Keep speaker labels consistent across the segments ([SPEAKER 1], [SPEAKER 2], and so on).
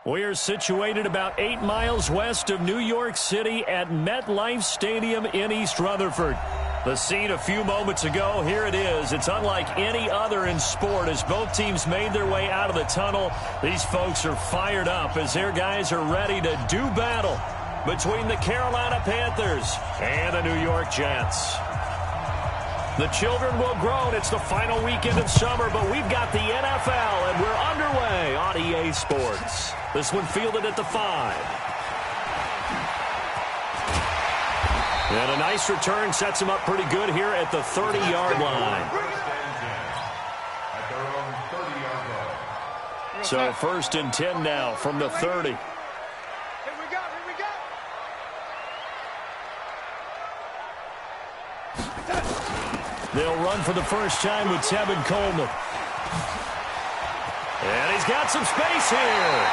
[SPEAKER 1] We are situated about 8 miles west of New York City at MetLife Stadium in East Rutherford. The scene a few moments ago, here it is. It's unlike any other in sport as both teams made their way out of the tunnel. These folks are fired up as their guys are ready to do battle between the Carolina Panthers and the New York Jets. The children will groan. It's the final weekend of summer, but we've got the NFL, and we're underway on EA Sports. This one fielded at the 5. And a nice return sets him up pretty good here at the 30-yard line. So 1st and 10 now from the 30. They'll run for the first time with Tevin Coleman. And he's got some space here.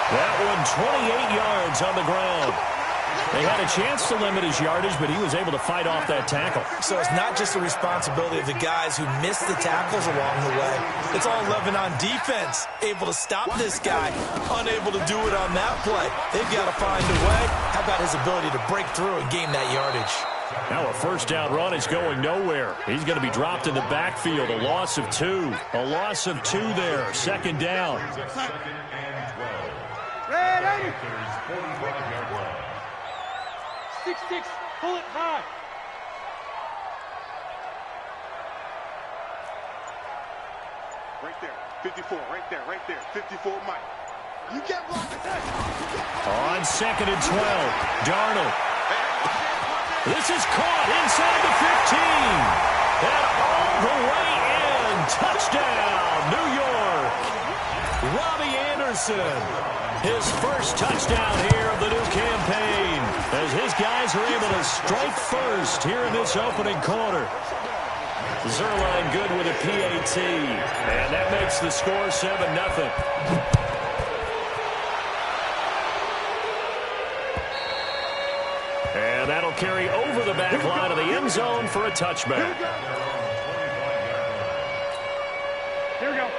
[SPEAKER 1] That one 28 yards on the ground. They had a chance to limit his yardage, but he was able to fight off that tackle.
[SPEAKER 2] So it's not just the responsibility of the guys who missed the tackles along the way. It's all on defense. Able to stop this guy. Unable to do it on that play. They've got to find a way. How about his ability to break through and gain that yardage?
[SPEAKER 1] Now a first down run is going nowhere. He's going to be dropped in the backfield. A loss of 2. A loss of 2 there. 2nd down.
[SPEAKER 3] Ready. 6-6, pull it high. Right there, 54, right there, 54, Mike. You get blocked.
[SPEAKER 1] On 2nd and 12, Darnold. This is caught inside the 15. And all the way in. Touchdown, New York. Robbie Anderson. His first touchdown here of the new campaign as his guys are able to strike first here in this opening quarter. Zerline good with a PAT, and that makes the score 7-0. And that'll carry over the back line of the end zone for a touchback.
[SPEAKER 3] Here we go.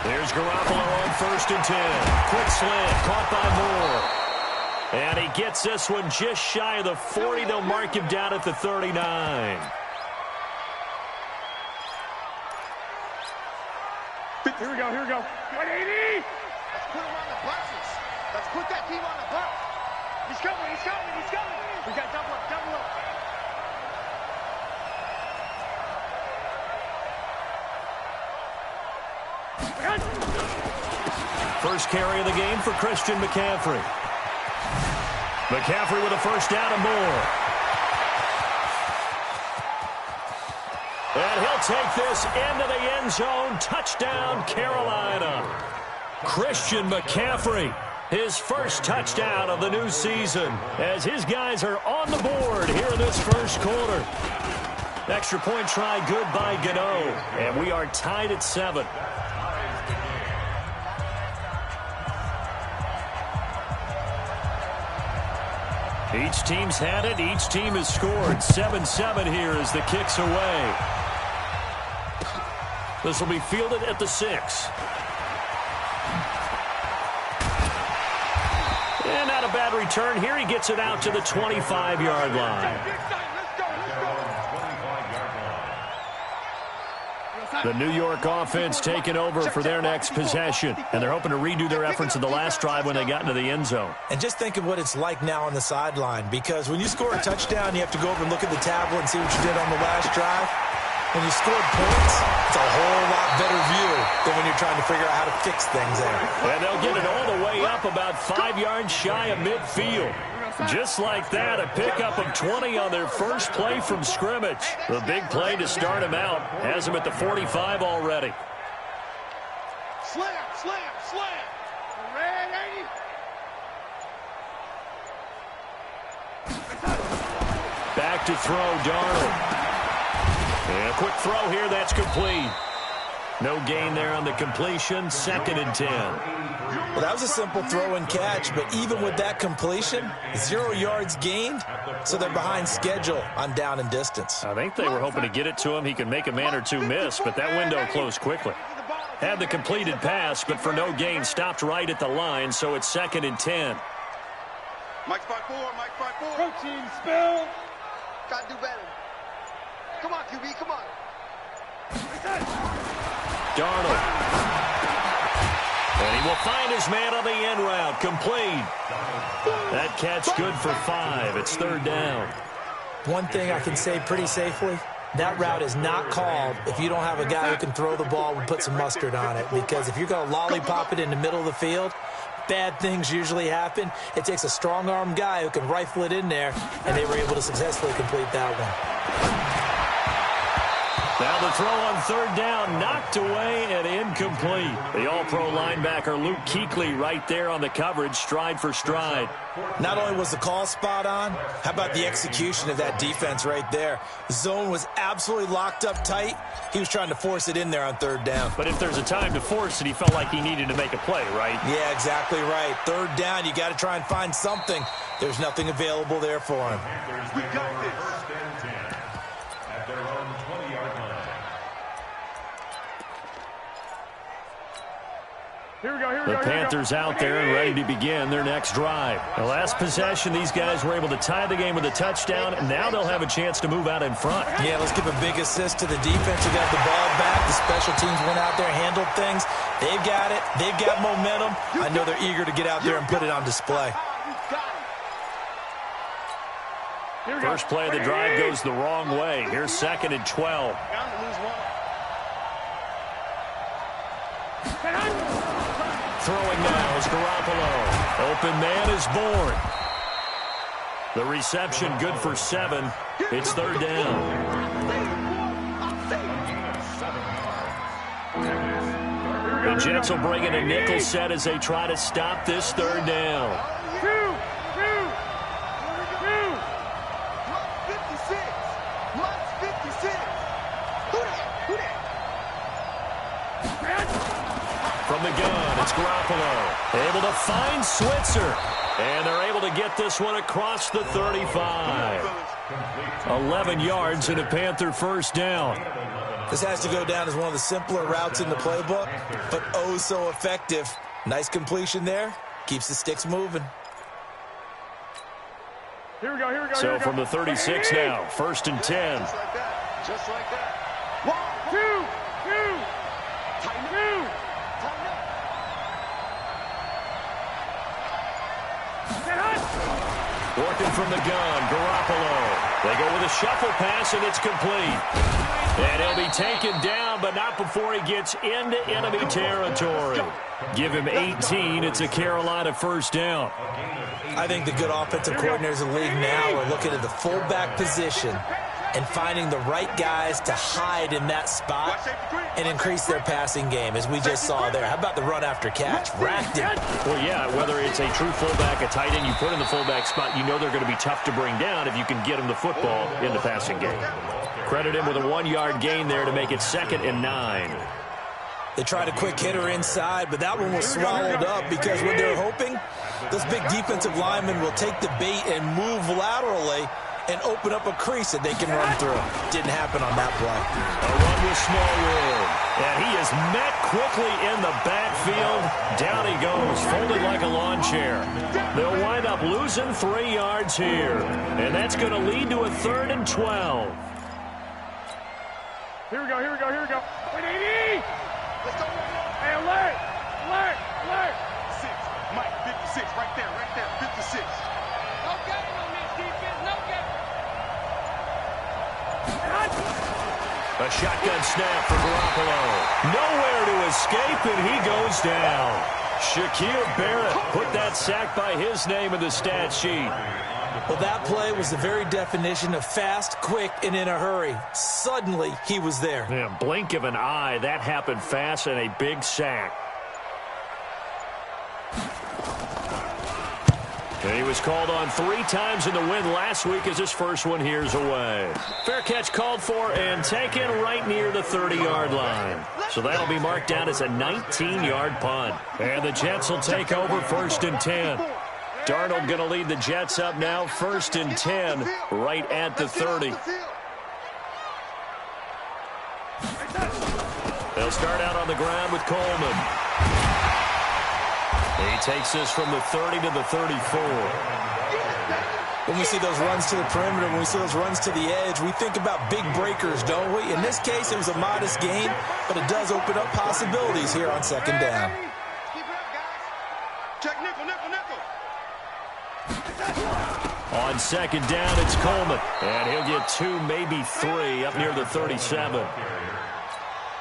[SPEAKER 1] There's Garoppolo on 1st and 10. Quick slant, caught by Moore. And he gets this one just shy of the 40. They'll mark him down at the 39.
[SPEAKER 3] Here we go, here we go. 180! Let's put him on the buses. Let's put that team on the bus. He's coming, he's coming, he's coming. We got double up, double up.
[SPEAKER 1] First carry of the game for Christian McCaffrey. McCaffrey with a first down and more. And he'll take this into the end zone. Touchdown, Carolina. Christian McCaffrey, his first touchdown of the new season as his guys are on the board here in this first quarter. Extra point try good by Gano. And we are tied at 7. Each team's had it. Each team has scored. 7-7 here as the kick's away. This will be fielded at the 6. And not a bad return here. He gets it out to the 25-yard line. The New York offense taking over for their next possession. And they're hoping to redo their efforts in the last drive when they got into the end zone.
[SPEAKER 2] And just think of what it's like now on the sideline. Because when you score a touchdown, you have to go over and look at the tablet and see what you did on the last drive. When you scored points, it's a whole lot better view than when you're trying to figure out how to fix things there.
[SPEAKER 1] And they'll get it all the way up about 5 yards shy of midfield. Just like that, a pickup of 20 on their first play from scrimmage. The big play to start him out has him at the 45 already.
[SPEAKER 3] Slam, slam, slam. Ready?
[SPEAKER 1] Back to throw, Darnold. And a quick throw here, that's complete. No gain there on the completion, 2nd and 10.
[SPEAKER 2] Well, that was a simple throw and catch, but even with that completion, 0 yards gained, so they're behind schedule on down and distance.
[SPEAKER 1] I think they were hoping to get it to him. He can make a man or two miss, but that window closed quickly. Had the completed pass, but for no gain, stopped right at the line, so it's 2nd and 10.
[SPEAKER 3] Mike's 5-4, Mike's 5-4. Protein spill. Gotta do better. Come on, QB, come on.
[SPEAKER 1] Darnold. And he will find his man on the end route. Complete. That catch good for 5. It's 3rd down.
[SPEAKER 2] One thing I can say pretty safely, that route is not called if you don't have a guy who can throw the ball and put some mustard on it. Because if you're going to lollipop it in the middle of the field, bad things usually happen. It takes a strong-arm guy who can rifle it in there, and they were able to successfully complete that one.
[SPEAKER 1] Now the throw on 3rd down, knocked away and incomplete. The all-pro linebacker Luke Kuechly right there on the coverage, stride for stride.
[SPEAKER 2] Not only was the call spot on, how about the execution of that defense right there? The zone was absolutely locked up tight. He was trying to force it in there on 3rd down.
[SPEAKER 1] But if there's a time to force it, he felt like he needed to make a play, right?
[SPEAKER 2] Yeah, exactly right. 3rd down, you got to try and find something. There's nothing available there for him.
[SPEAKER 3] We got this.
[SPEAKER 4] At their own 20-yard line.
[SPEAKER 3] Here we go, here we
[SPEAKER 1] The
[SPEAKER 3] go.
[SPEAKER 1] Panthers out there and ready to begin their next drive. The last possession, these guys were able to tie the game with a touchdown, and now they'll have a chance to move out in front.
[SPEAKER 2] Yeah, let's give a big assist to the defense who got the ball back. The special teams went out there, handled things. They've got it. They've got momentum. I know they're eager to get out there and put it on display.
[SPEAKER 1] First play of the drive goes the wrong way. Here's 2nd and 12. Throwing now is Garoppolo. Open man is born. The reception good for 7. It's 3rd down. The Jets will bring in a nickel set as they try to stop this 3rd down. From the gun, it's Garoppolo. Able to find Switzer. And they're able to get this one across the 35. 11 yards and a Panther first down.
[SPEAKER 2] This has to go down as one of the simpler routes in the playbook, but oh so effective. Nice completion there. Keeps the sticks moving.
[SPEAKER 3] Here we go, here we go.
[SPEAKER 1] So from the 36 now, 1st and 10.
[SPEAKER 3] Just like that. Just like that. 1, 2. Tighten up.
[SPEAKER 1] Working from the gun, Garoppolo. They go with a shuffle pass, and it's complete. And he'll be taken down, but not before he gets into enemy territory. Give him 18. It's a Carolina first down.
[SPEAKER 2] I think the good offensive coordinators in the league now are looking at the fullback position and finding the right guys to hide in that spot and increase their passing game, as we just saw there. How about the run after catch? Racked him.
[SPEAKER 1] Well, yeah, whether it's a true fullback, a tight end you put in the fullback spot, you know they're going to be tough to bring down if you can get them the football in the passing game. Credit him with a 1-yard gain there to make it 2nd and 9.
[SPEAKER 2] They tried a quick hitter inside, but that one was swallowed up because what they're hoping, those big defensive linemen will take the bait and move laterally and open up a crease that they can run through. Didn't happen on that play.
[SPEAKER 1] A run with small room. And he is met quickly in the backfield. Down he goes, folded like a lawn chair. They'll wind up losing 3 yards here. And that's going to lead to a 3rd and 12.
[SPEAKER 3] Here we go, here we go, here we go. Wait, 80! Let's go. Hey, alert! Alert! Alert! 6. Mike, 56, right there, 56. No game on this defense, no game.
[SPEAKER 1] A shotgun snap for Garoppolo. Nowhere to escape, and he goes down. Shaquille Barrett put that sack by his name in the stat sheet.
[SPEAKER 2] Well, that play was the very definition of fast, quick, and in a hurry. Suddenly, he was there.
[SPEAKER 1] Yeah, blink of an eye, that happened fast, and a big sack. He was called on 3 times in the win last week as his first one here's away. Fair catch called for and taken right near the 30-yard line. So that'll be marked down as a 19-yard punt. And the Jets will take over 1st and 10. Darnold going to lead the Jets up now 1st and 10 right at the 30. They'll start out on the ground with Coleman. He takes this from the 30 to the 34.
[SPEAKER 2] When we see those runs to the perimeter, when we see those runs to the edge, we think about big breakers, don't we? In this case, it was a modest gain, but it does open up possibilities here on 2nd down.
[SPEAKER 3] Check nickel, nickel, nickel.
[SPEAKER 1] On 2nd down, it's Coleman. And he'll get 2, maybe 3 up near the 37.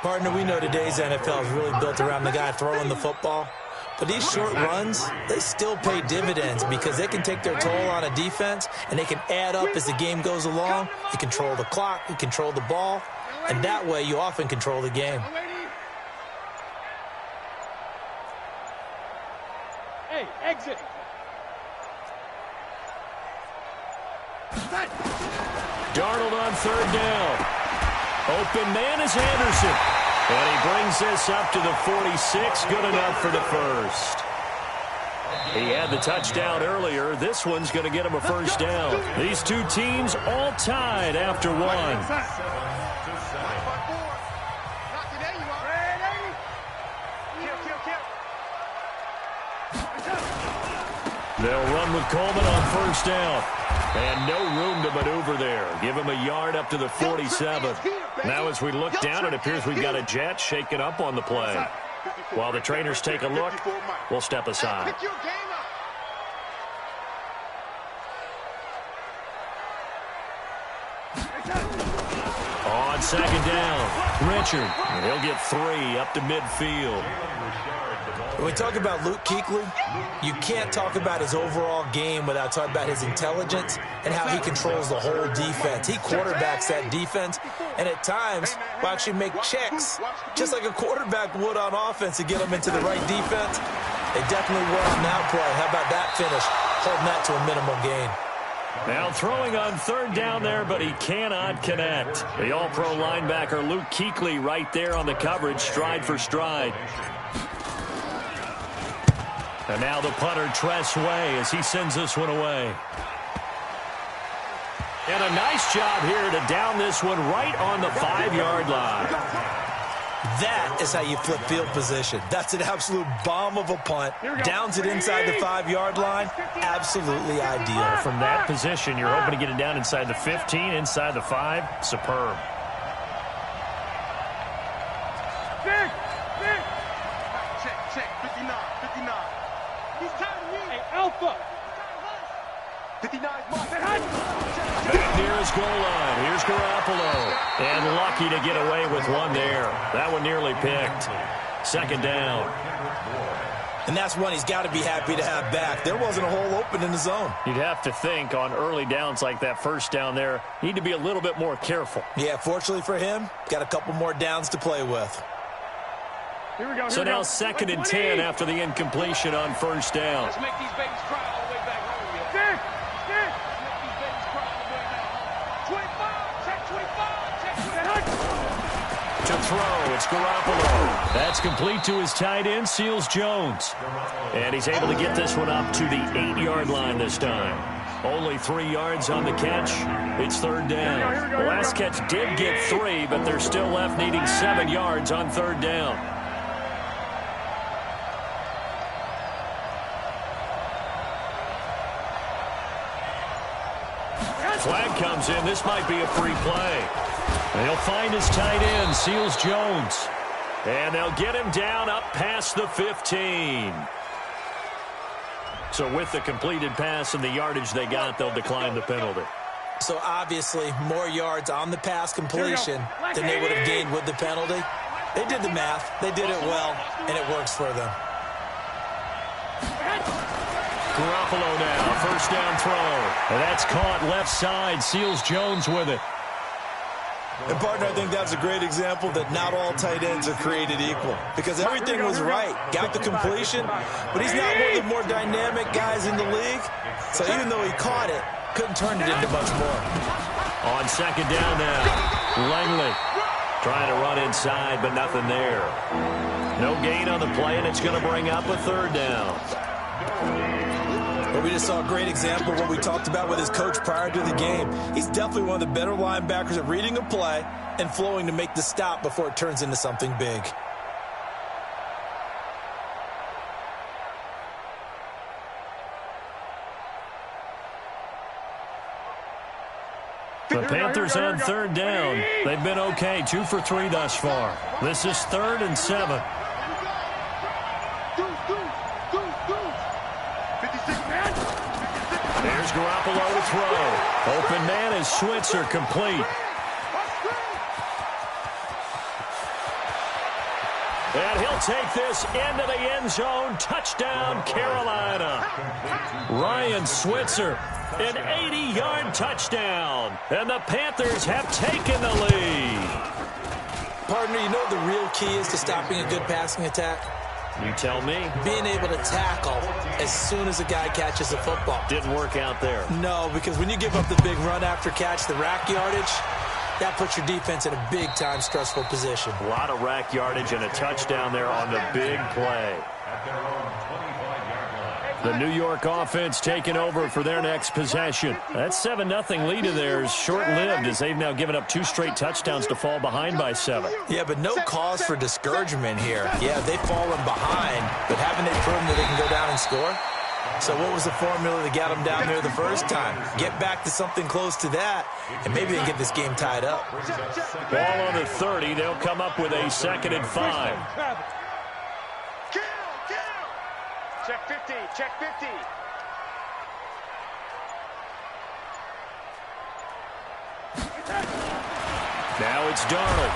[SPEAKER 2] Partner, we know today's NFL is really built around the guy throwing the football. But these short runs, they still pay dividends because they can take their toll on a defense, and they can add up as the game goes along. You control the clock, you control the ball, and that way you often control the game.
[SPEAKER 3] Hey, exit.
[SPEAKER 1] Darnold on 3rd down. Open man is Anderson. And he brings this up to the 46. Good enough for the first. He had the touchdown earlier. This one's going to get him a 1st down. These two teams all tied after 1. They'll run with Coleman on 1st down. And no room to maneuver there. Give him a yard up to the 47. Now as we look down, it appears we've got a Jet shaken up on the play. While the trainers take a look, we'll step aside. On 2nd down, Richard. And he'll get 3 up to midfield.
[SPEAKER 2] When we talk about Luke Kuechly, you can't talk about his overall game without talking about his intelligence and how he controls the whole defense. He quarterbacks that defense, and at times will actually make checks, just like a quarterback would on offense to get them into the right defense. They definitely were on that play. How about that finish? Holding that to a minimal gain.
[SPEAKER 1] Now throwing on 3rd down there, but he cannot connect. The all-pro linebacker Luke Kuechly right there on the coverage, stride for stride. And now the punter, Tress Way, as he sends this one away. And a nice job here to down this one right on the 5-yard line.
[SPEAKER 2] That is how you flip field position. That's an absolute bomb of a punt. Downs it inside the 5-yard line. Absolutely ideal.
[SPEAKER 1] From that position, you're hoping to get it down inside the 15, inside the 5. Superb.
[SPEAKER 3] Check, 59, 59. He's tired of me. Hey, Alpha. 59 is mine.
[SPEAKER 1] Back near his goal line. Here's Garoppolo. And lucky to get away with one there. That one nearly picked. 2nd down.
[SPEAKER 2] And that's one he's got to be happy to have back. There wasn't a hole open in the zone.
[SPEAKER 1] You'd have to think on early downs like that 1st down there, need to be a little bit more careful.
[SPEAKER 2] Yeah, fortunately for him, got a couple more downs to play with.
[SPEAKER 3] Here we go.
[SPEAKER 1] So now 2nd and 10 after the incompletion on 1st down.
[SPEAKER 3] Let's make these babies cry all the way back home. Let's make these babies cry all the way back home. 25, check 25, check 25.
[SPEAKER 1] To throw, it's Garoppolo. That's complete to his tight end, Seals Jones. And he's able to get this one up to the 8-yard line this time. Only 3 yards on the catch. It's 3rd down. The last catch did get 3, but they're still left needing 7 yards on 3rd down. Flag comes in. This might be a free play. They'll find his tight end, Seals Jones. And they'll get him down up past the 15. So with the completed pass and the yardage they got, they'll decline the penalty.
[SPEAKER 2] So obviously more yards on the pass completion than they would have gained with the penalty. They did the math. They did it well, and it works for them.
[SPEAKER 1] Garoppolo now, 1st down throw. And that's caught left side. Seals Jones with it.
[SPEAKER 2] And, partner, I think that's a great example that not all tight ends are created equal. Because everything was right. Got the completion, but he's not one of the more dynamic guys in the league. So even though he caught it, couldn't turn it into much more.
[SPEAKER 1] On second down now, Langley trying to run inside, but nothing there. No gain on the play, and it's going to bring up a third down.
[SPEAKER 2] But we just saw a great example of what we talked about with his coach prior to the game. He's definitely one of the better linebackers at reading a play and flowing to make the stop before it turns into something big.
[SPEAKER 1] The Panthers on third down. They've been okay, 2 for 3 thus far. This is 3rd and 7. There's Garoppolo to throw. Open man is Switzer, complete. And he'll take this into the end zone. Touchdown, Carolina. Ryan Switzer, an 80-yard touchdown. And the Panthers have taken the lead.
[SPEAKER 2] Partner, you know what the real key is to stopping a good passing attack?
[SPEAKER 1] You tell me.
[SPEAKER 2] Being able to tackle as soon as a guy catches the football.
[SPEAKER 1] Didn't work out there.
[SPEAKER 2] No, because when you give up the big run after catch, the rack yardage, that puts your defense in a big-time stressful position.
[SPEAKER 1] A lot of rack yardage and a touchdown there on the big play. The New York offense taking over for their next possession. That 7-0 lead of theirs short-lived as they've now given up 2 straight touchdowns to fall behind by 7.
[SPEAKER 2] Yeah, but no cause for discouragement here. Yeah, they've fallen behind, but haven't they proven that they can go down and score? So what was the formula that got them down there the first time? Get back to something close to that, and maybe they can get this game tied up.
[SPEAKER 1] Ball on the 30. They'll come up with a 2nd and 5.
[SPEAKER 3] Check 50, check 50.
[SPEAKER 1] Now it's Darnold.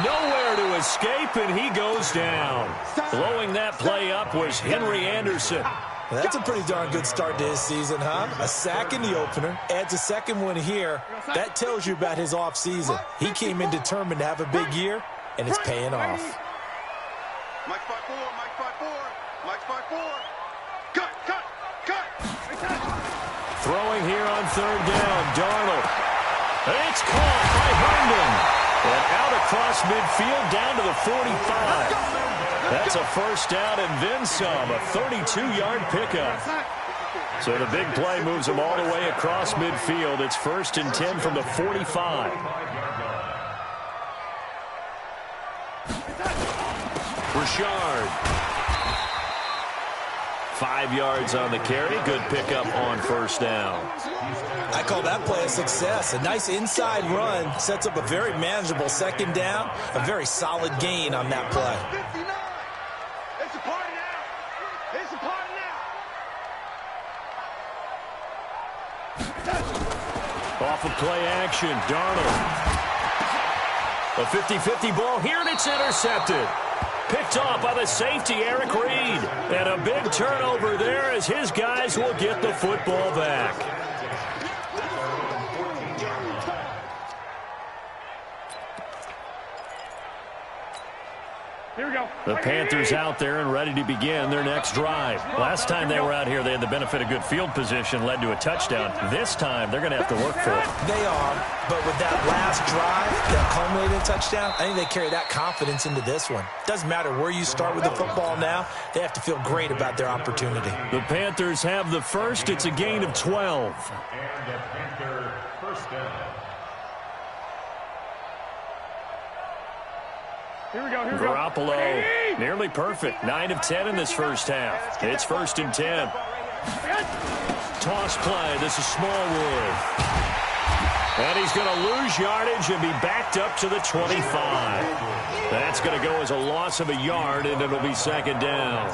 [SPEAKER 1] Nowhere to escape, and he goes down. Blowing that play up was Henry Anderson.
[SPEAKER 2] Well, that's a pretty darn good start to his season, huh? A sack in the opener, adds a second one here. That tells you about his offseason. He came in determined to have a big year, and it's paying off.
[SPEAKER 3] Mike 5-4, Mike 5-4, Mike 5-4. Cut, cut, cut.
[SPEAKER 1] Throwing here on third down, Darnold. It's caught by Herndon. And out across midfield down to the 45. That's a first down and then some, a 32-yard pickup. So the big play moves them all the way across midfield. It's 1st and 10 from the 45. Richard. 5 yards on the carry. Good pickup on first down.
[SPEAKER 2] I call that play a success. A nice inside run sets up a very manageable second down. A very solid gain on that play.
[SPEAKER 3] 59. It's a party now. It's a party now.
[SPEAKER 1] Off of play action, Darnold. A 50-50 ball here, and it's intercepted. Picked off by the safety, Eric Reed. And a big turnover there as his guys will get the football back.
[SPEAKER 3] Here we go.
[SPEAKER 1] The Panthers out there and ready to begin their next drive. Last time they were out here, they had the benefit of good field position, led to a touchdown. This time, they're going to have to work for it.
[SPEAKER 2] They are, but with that last drive that culminated in a touchdown, I think they carry that confidence into this one. Doesn't matter where you start with the football now, they have to feel great about their opportunity.
[SPEAKER 1] The Panthers have the first. It's a gain of 12.
[SPEAKER 4] And a Panther first down.
[SPEAKER 3] Here we go. Here we go.
[SPEAKER 1] Garoppolo, nearly perfect. 9 of 10 in this first half. It's 1st and 10. Toss play. This is Smallwood. And he's going to lose yardage and be backed up to the 25. That's going to go as a loss of a yard, and it'll be 2nd down.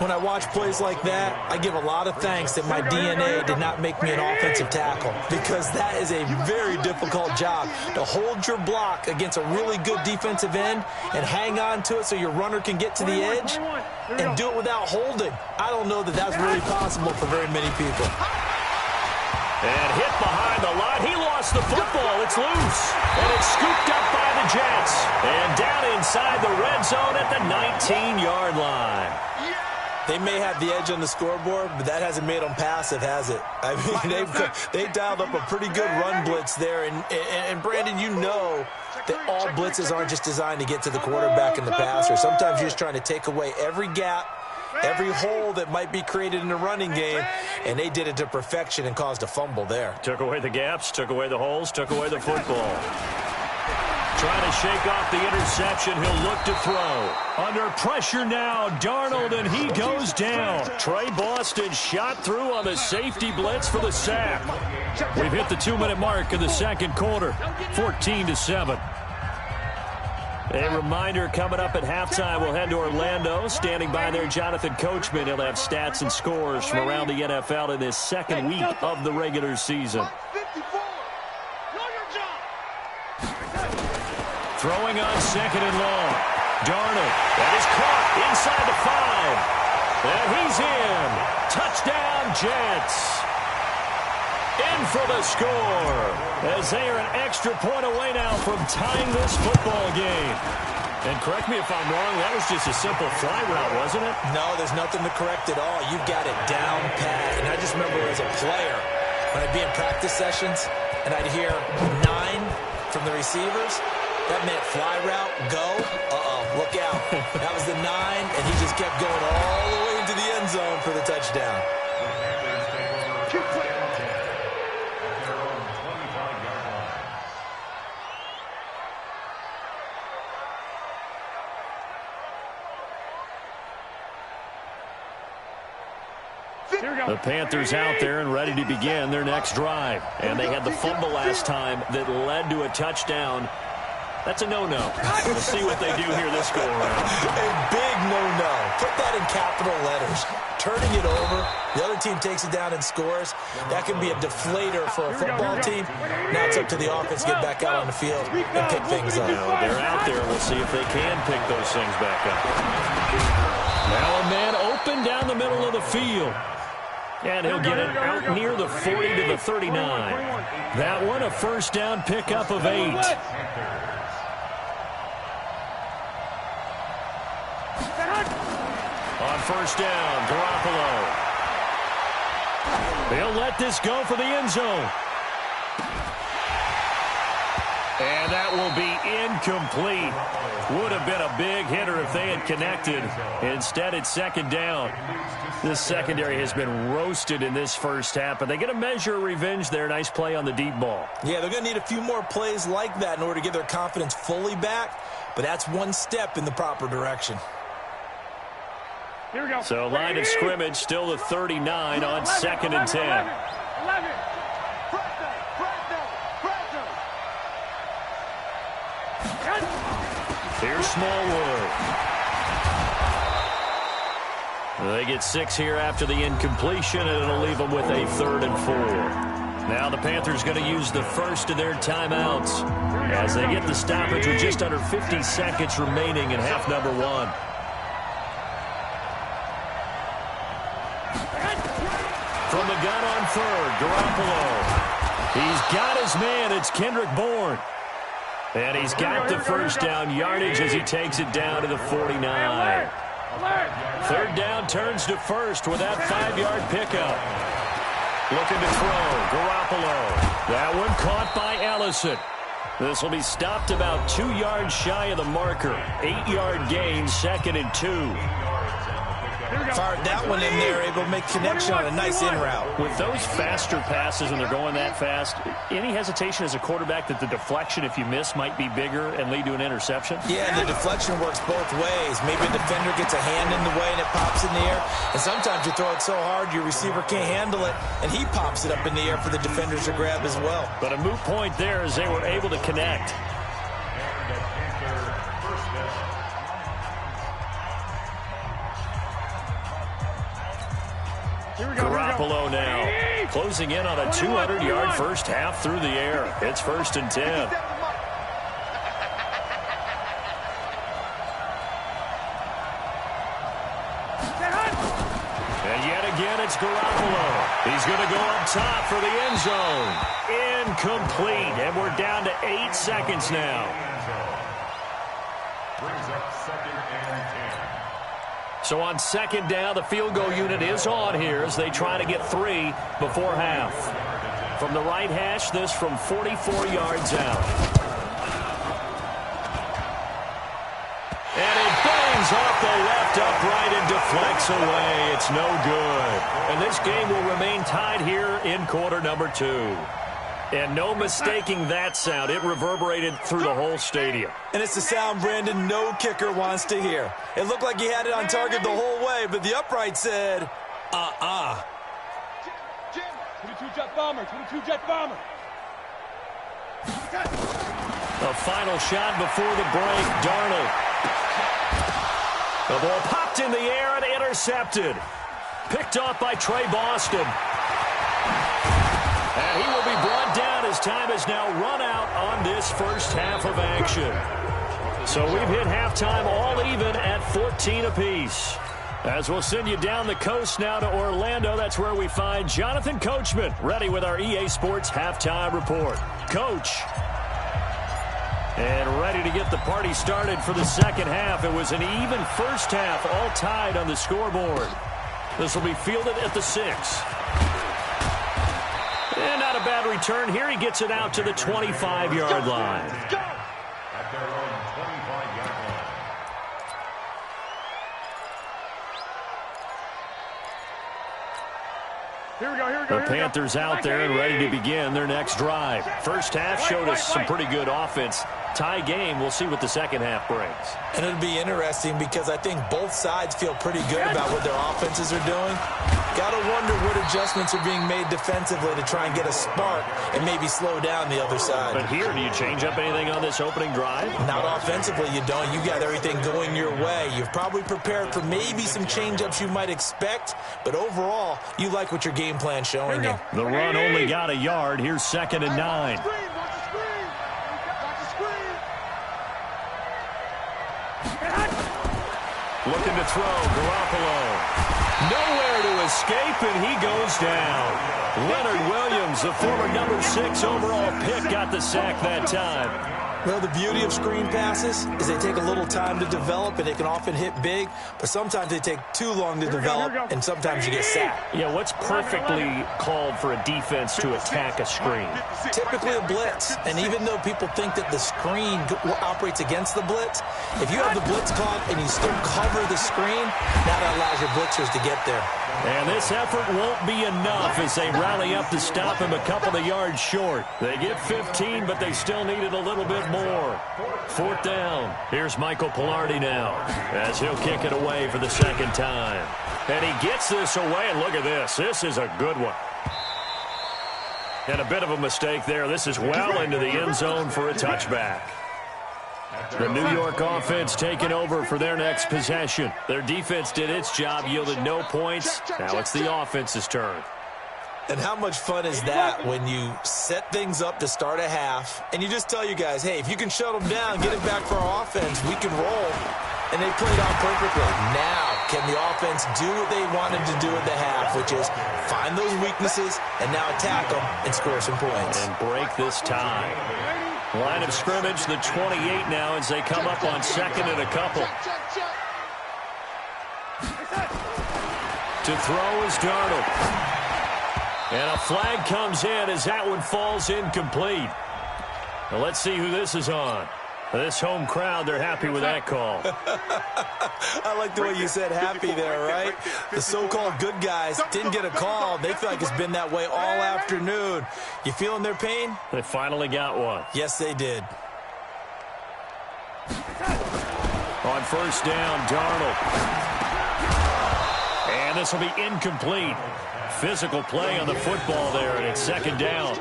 [SPEAKER 2] When I watch plays like that, I give a lot of thanks that my DNA did not make me an offensive tackle, because that is a very difficult job, to hold your block against a really good defensive end and hang on to it so your runner can get to the edge and do it without holding. I don't know that that's really possible for very many people.
[SPEAKER 1] And hit behind the line. He lost the football. It's loose. And it's scooped up by the Jets. And down inside the red zone at the 19-yard line.
[SPEAKER 2] They may have the edge on the scoreboard, but that hasn't made them passive, has it? I mean, they've dialed up a pretty good run blitz there. And Brandon, you know that all blitzes aren't just designed to get to the quarterback and the passer. Sometimes you're just trying to take away every gap, every hole that might be created in the running game, and they did it to perfection and caused a fumble there.
[SPEAKER 1] Took away the gaps, took away the holes, took away the football. Trying to shake off the interception. He'll look to throw. Under pressure now, Darnold, and he goes down. Trey Boston shot through on the safety blitz for the sack. We've hit the 2-minute mark in the second quarter, 14-7. A reminder coming up at halftime, we'll head to Orlando. Standing by there, Jonathan Coachman. He'll have stats and scores from around the NFL in this second week of the regular season. Throwing on second and long. Darnold, that is caught inside the 5. And he's in. Touchdown, Jets. In for the score, as they are an extra point away now from tying this football game. And correct me if I'm wrong, that was just a simple fly route, wasn't it?
[SPEAKER 2] No, there's nothing to correct at all. You've got it down pat. And I just remember as a player, when I'd be in practice sessions, and I'd hear 9 from the receivers, that meant fly route, go, look out. That was the 9, and he just kept going all the way into the end zone for the touchdown.
[SPEAKER 1] The Panthers out there and ready to begin their next drive. And they had the fumble last time that led to a touchdown. That's a no-no. We'll see what they do here this go-around.
[SPEAKER 2] A big no-no. Put that in capital letters. Turning it over, the other team takes it down and scores. That can be a deflator for a football team. Now it's up to the offense to get back out on the field and pick things up.
[SPEAKER 1] They're out there. We'll see if they can pick those things back up. Now a man open down the middle of the field. And he'll get it out near the 40 to the 39. That one, a first down pickup of 8. On first down, Garoppolo. He'll let this go for the end zone. And that will be incomplete. Would have been a big hitter if they had connected. Instead, it's second down. This secondary has been roasted in this first half, but they get a measure of revenge there. Nice play on the deep ball.
[SPEAKER 2] Yeah, they're going to need a few more plays like that in order to get their confidence fully back, but that's one step in the proper direction.
[SPEAKER 3] Here we go.
[SPEAKER 1] So line of scrimmage, still the 39 on 2nd and 10.
[SPEAKER 3] 11.
[SPEAKER 1] Here's Smallwood. They get 6 here after the incompletion, and it'll leave them with a 3rd and 4. Now the Panthers going to use the first of their timeouts as they get the stoppage with just under 50 seconds remaining in half number 1. From the gun on 3rd, Garoppolo. He's got his man. It's Kendrick Bourne. And he's got the first down yardage as he takes it down to the 49. 3rd down turns to first with that 5-yard pickup. Looking to throw, Garoppolo. That one caught by Ellison. This will be stopped about 2 yards shy of the marker. 8-yard gain, 2nd and 2.
[SPEAKER 2] Fired that one in there, able to make connection on a nice in route.
[SPEAKER 1] With those faster passes when they're going that fast, any hesitation as a quarterback that the deflection, if you miss, might be bigger and lead to an interception?
[SPEAKER 2] Yeah, and the deflection works both ways. Maybe a defender gets a hand in the way and it pops in the air. And sometimes you throw it so hard your receiver can't handle it, and he pops it up in the air for the defenders to grab as well.
[SPEAKER 1] But a moot point there as they were able to connect. Garoppolo now closing in on a 200-yard first half through the air. It's 1st and 10. And yet again, it's Garoppolo. He's going to go up top for the end zone. Incomplete. And we're down to 8 seconds now.
[SPEAKER 4] Brings up 2nd and 10.
[SPEAKER 1] So on 2nd down, the field goal unit is on here as they try to get 3 before half. From the right hash, this from 44 yards out. And it bangs off the left upright and deflects away. It's no good. And this game will remain tied here in quarter number 2. And no mistaking that sound. It reverberated through the whole stadium.
[SPEAKER 2] And it's the sound, Brandon, no kicker wants to hear. It looked like he had it on target the whole way, but the upright said,
[SPEAKER 3] Jim, 22 Jet Bomber, 22 Jet Bomber.
[SPEAKER 1] A final shot before the break. Darnold. The ball popped in the air and intercepted. Picked off by Trey Boston. And he will be brought down as time has now run out on this first half of action. So we've hit halftime all even at 14 apiece. As we'll send you down the coast now to Orlando, that's where we find Jonathan Coachman ready with our EA Sports halftime report. Coach. And ready to get the party started for the second half. It was an even first half, all tied on the scoreboard. This will be fielded at the 6. And not a bad return here. He gets it out to the 25-yard line.
[SPEAKER 4] At their own 25-yard line.
[SPEAKER 3] Here we go, here we go.
[SPEAKER 1] The Panthers out there and ready to begin their next drive. First half showed us some pretty good offense. Tie game. We'll see what the second half brings.
[SPEAKER 2] And it'll be interesting because I think both sides feel pretty good about what their offenses are doing. Got to wonder what adjustments are being made defensively to try and get a spark and maybe slow down the other side.
[SPEAKER 1] But here, do you change up anything on this opening drive?
[SPEAKER 2] Not offensively, you don't. You got everything going your way. You've probably prepared for maybe some change-ups you might expect, but overall, you like what your game plan's showing you.
[SPEAKER 1] The run only got a yard. Here's 2nd and 9.
[SPEAKER 3] Watch the screen, watch the screen. Watch the screen.
[SPEAKER 1] Looking to throw, Garoppolo. Nowhere to escape, and he goes down. Leonard Williams, the former number 6 overall pick, got the sack that time.
[SPEAKER 2] Well, the beauty of screen passes is they take a little time to develop, and they can often hit big, but sometimes they take too long to develop, and sometimes you get sacked.
[SPEAKER 1] Yeah, what's perfectly called for a defense to attack a screen?
[SPEAKER 2] Typically a blitz, and even though people think that the screen operates against the blitz, if you have the blitz caught and you still cover the screen, now that allows your blitzers to get there.
[SPEAKER 1] And this effort won't be enough as they rally up to stop him a couple of yards short. They get 15, but they still needed a little bit more. 4th down. Here's Michael Pilardi now as he'll kick it away for the second time. And he gets this away, and look at this. This is a good one. And a bit of a mistake there. This is well into the end zone for a touchback. The New York offense taking over for their next possession. Their defense did its job, yielded no points. Now it's the offense's turn.
[SPEAKER 2] And how much fun is that when you set things up to start a half, and you just tell you guys, hey, if you can shut them down, get it back for our offense, we can roll. And they played out perfectly. Now, can the offense do what they wanted to do at the half, which is find those weaknesses and now attack them and score some points.
[SPEAKER 1] And break this tie. Line of scrimmage, the 28 now as they come up on 2nd and a couple. To throw is Darnold. And a flag comes in as that one falls incomplete. Now let's see who this is on. This home crowd, they're happy with that call.
[SPEAKER 2] I like the way you said happy there, right? The so-called good guys didn't get a call. They feel like it's been that way all afternoon. You feeling their pain?
[SPEAKER 1] They finally got one.
[SPEAKER 2] Yes, they did.
[SPEAKER 1] On 1st down, Darnold. And this will be incomplete. Physical play on the football there, and it's 2nd down.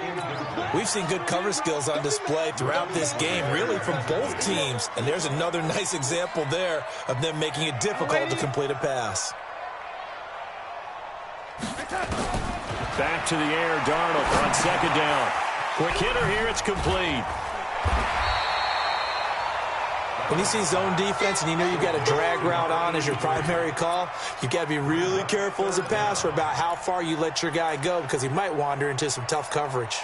[SPEAKER 2] We've seen good cover skills on display throughout this game, really from both teams. And there's another nice example there of them making it difficult to complete a pass.
[SPEAKER 1] Back to the air, Darnold on 2nd down. Quick hitter here, it's complete.
[SPEAKER 2] When you see zone defense and you know you've got a drag route on as your primary call, you've got to be really careful as a passer about how far you let your guy go because he might wander into some tough coverage.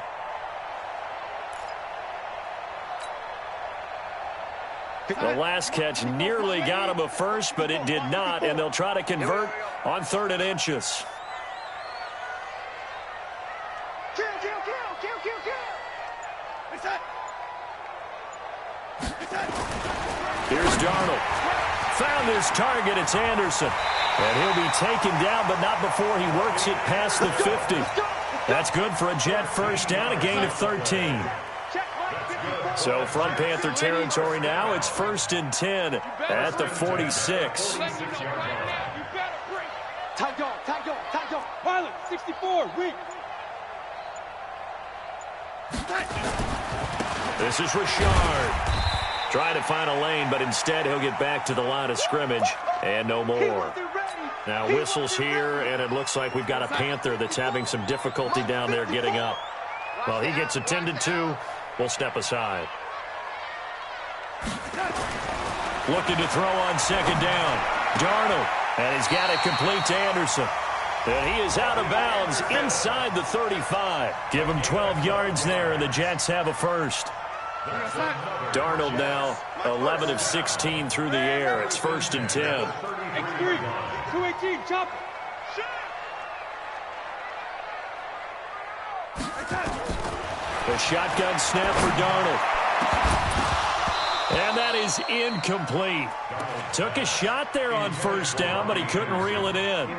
[SPEAKER 1] The last catch nearly got him a first, but it did not, and they'll try to convert on 3rd and inches. Here's Darnold. Found his target. It's Anderson. And he'll be taken down, but not before he works it past the 50. That's good for a Jet first down, a gain of 13. So from Panther territory now, it's 1st and 10 at the 46.
[SPEAKER 3] Tight dog. Pilot, 64, weak.
[SPEAKER 1] This is Richard. Trying to find a lane, but instead he'll get back to the line of scrimmage and no more. Now whistles here, and it looks like we've got a Panther that's having some difficulty down there getting up. Well, he gets attended to. We'll step aside. Looking to throw on 2nd down. Darnold, and he's got it complete to Anderson. And he is out of bounds inside the 35. Give him 12 yards there, and the Jets have a first. Darnold now 11 of 16 through the air. It's 1st and 10.
[SPEAKER 3] X3, 218, chop.
[SPEAKER 1] The shotgun snap for Darnold. And that is incomplete. Took a shot there on 1st down, but he couldn't reel it in.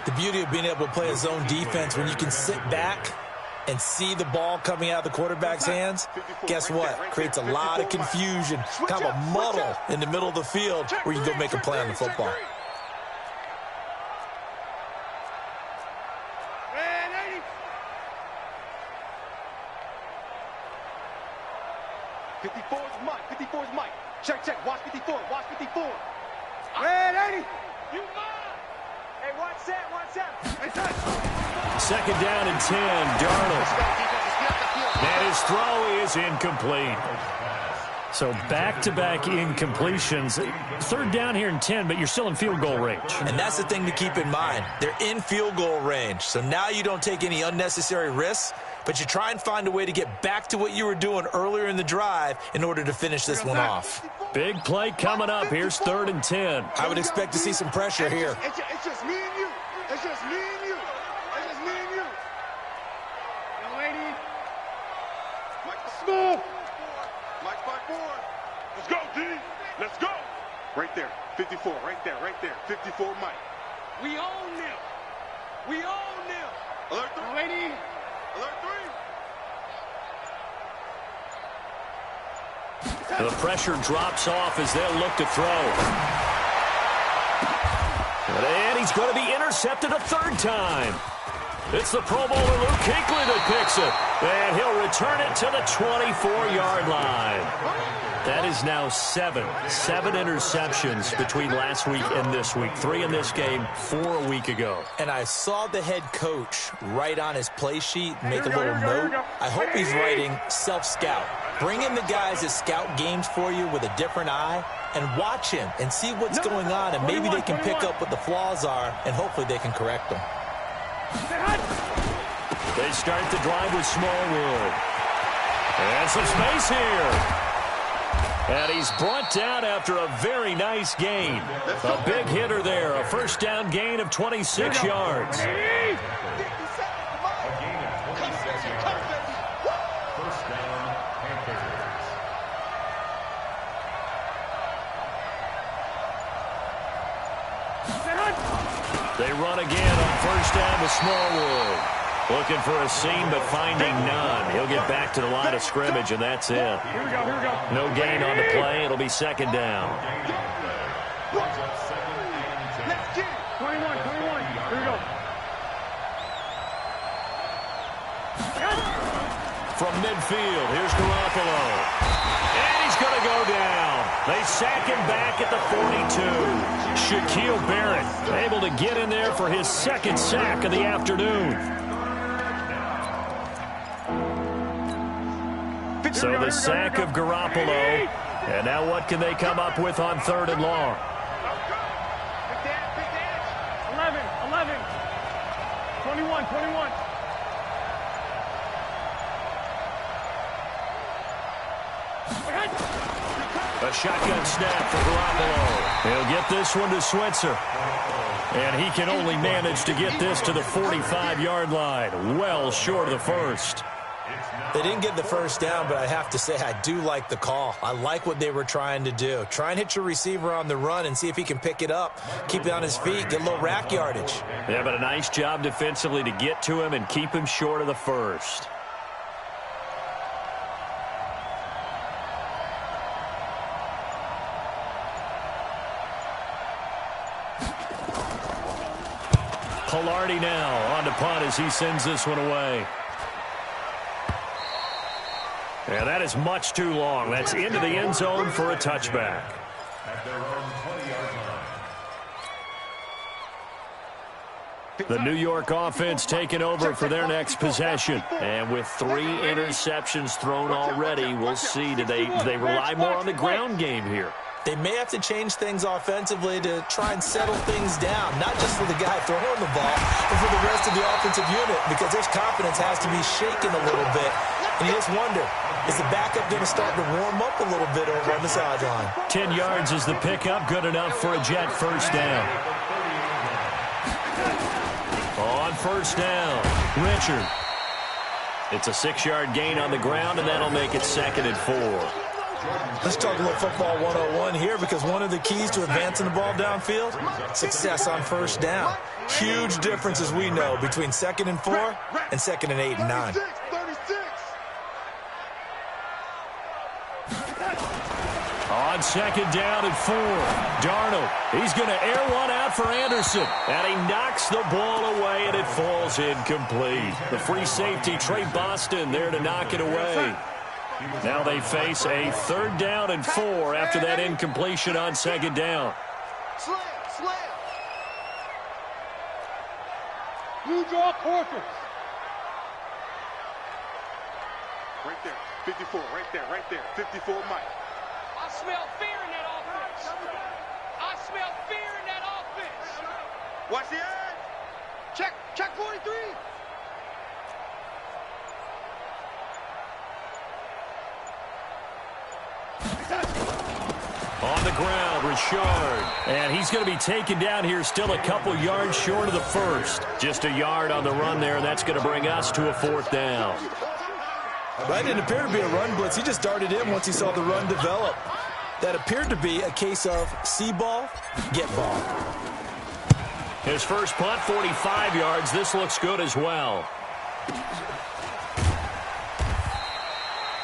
[SPEAKER 2] The beauty of being able to play a zone defense when you can sit back and see the ball coming out of the quarterback's hands, guess what? Creates a lot of confusion, kind of a muddle in the middle of the field where you go make a play on the football.
[SPEAKER 3] Mike. Check. Watch 54. Red 80. You mine. Hey, watch that.
[SPEAKER 1] 2nd down and 10. Darnold. And his throw is incomplete. So back-to-back incompletions. 3rd down here and 10, but you're still in field goal range.
[SPEAKER 2] And that's the thing to keep in mind. They're in field goal range. So now you don't take any unnecessary risks, but you try and find a way to get back to what you were doing earlier in the drive in order to finish this one off.
[SPEAKER 1] Big play coming up. Here's 3rd and 10.
[SPEAKER 2] I would expect to see some pressure here.
[SPEAKER 3] It's just me and you. Young lady. Mike, smooth. Mike, 5-4. Let's go, D. Let's go. Right there. 54. Right there. 54, Mike. We own them. Alert 3. Young lady. Alert 3.
[SPEAKER 1] The pressure drops off as they'll look to throw. And he's going to be intercepted a 3rd time. It's the Pro Bowler Luke Kuechly that picks it. And he'll return it to the 24-yard line. That is now 7 interceptions between last week and this week. 3 in this game, 4 a week ago.
[SPEAKER 2] And I saw the head coach write on his play sheet, make a little note. I hope he's writing self-scout. Bring in the guys that scout games for you with a different eye and watch him and see what's going on, and maybe they can pick up what the flaws are, and hopefully they can correct them.
[SPEAKER 1] They start the drive with Smallwood. And some space here. And he's brought down after a very nice gain. A big hitter there. A 1st down gain of 26 yards. They run again on 1st down with Smallwood. Looking for a seam, but finding none. He'll get back to the line of scrimmage, and that's it.
[SPEAKER 3] Here we go.
[SPEAKER 1] No gain on the play. It'll be 2nd down.
[SPEAKER 3] 21. Here we go.
[SPEAKER 1] From midfield, here's Garoppolo. And he's going to go down. They sack him back at the 42. Shaquille Barrett able to get in there for his 2nd sack of the afternoon. So the sack of Garoppolo And now what can they come up with on 3rd and long?
[SPEAKER 3] 11, 21.
[SPEAKER 1] A shotgun snap for Garoppolo. He'll get this one to Switzer. And he can only manage to get this to the 45-yard line. Well short of the first.
[SPEAKER 2] They didn't get the first down, but I have to say I do like the call. I like what they were trying to do. Try and hit your receiver on the run and see if he can pick it up. Keep it on his feet. Get a little rack yardage.
[SPEAKER 1] Yeah, but a nice job defensively to get to him and keep him short of the first. Pilardi now on to punt as he sends this one away. And that is much too long. That's into the end zone for a touchback.
[SPEAKER 4] At their own 20-yard line.
[SPEAKER 1] The New York offense taking over for their next possession. And with 3 interceptions thrown already, we'll see. Do they rely more on the ground game here?
[SPEAKER 2] They may have to change things offensively to try and settle things down, not just for the guy throwing the ball, but for the rest of the offensive unit, because his confidence has to be shaken a little bit. And you just wonder, is the backup going to start to warm up a little bit over on the sideline?
[SPEAKER 1] 10 yards is the pickup, good enough for a Jet first down. On first down, Richard. It's a 6-yard gain on the ground, and that'll make it 2nd and 4.
[SPEAKER 2] Let's talk a little football 101 here, because one of the keys to advancing the ball downfield, success on first down. Huge difference, as we know, between 2nd and 4 and 2nd and 8 and 9.
[SPEAKER 1] On 2nd down and 4, Darnold. He's going to air one out for Anderson. And he knocks the ball away, and it falls incomplete. The free safety, Trey Boston, there to knock it away. Now they face a 3rd down and 4 after that incompletion on 2nd down.
[SPEAKER 3] Slam. Blue draw quarters. Right there, 54, right there, 54 Mike. I smell fear in that offense. I smell fear in that offense. Watch the edge. Check 43.
[SPEAKER 1] On the ground, Richard. And he's going to be taken down here, still a couple yards short of the first. Just a yard on the run there, and that's going to bring us to a 4th down.
[SPEAKER 2] That didn't appear to be a run blitz. He just darted in once he saw the run develop. That appeared to be a case of see ball, get ball.
[SPEAKER 1] His first punt, 45 yards. This looks good as well.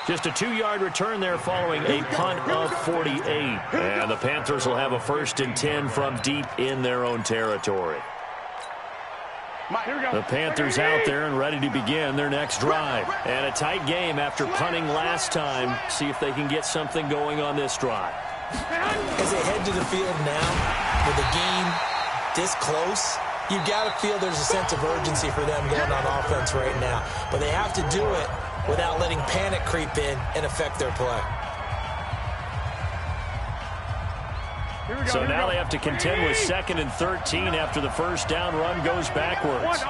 [SPEAKER 1] Just a 2-yard return there following a punt of 48. And the Panthers will have a 1st and 10 from deep in their own territory. The Panthers out there and ready to begin their next drive. And a tight game after punting last time. See if they can get something going on this drive.
[SPEAKER 2] As they head to the field now, with the game this close, you've got to feel there's a sense of urgency for them going on offense right now. But they have to do it without letting panic creep in and affect their play.
[SPEAKER 1] So now they have to contend with 2nd and 13 after the first down run goes backwards.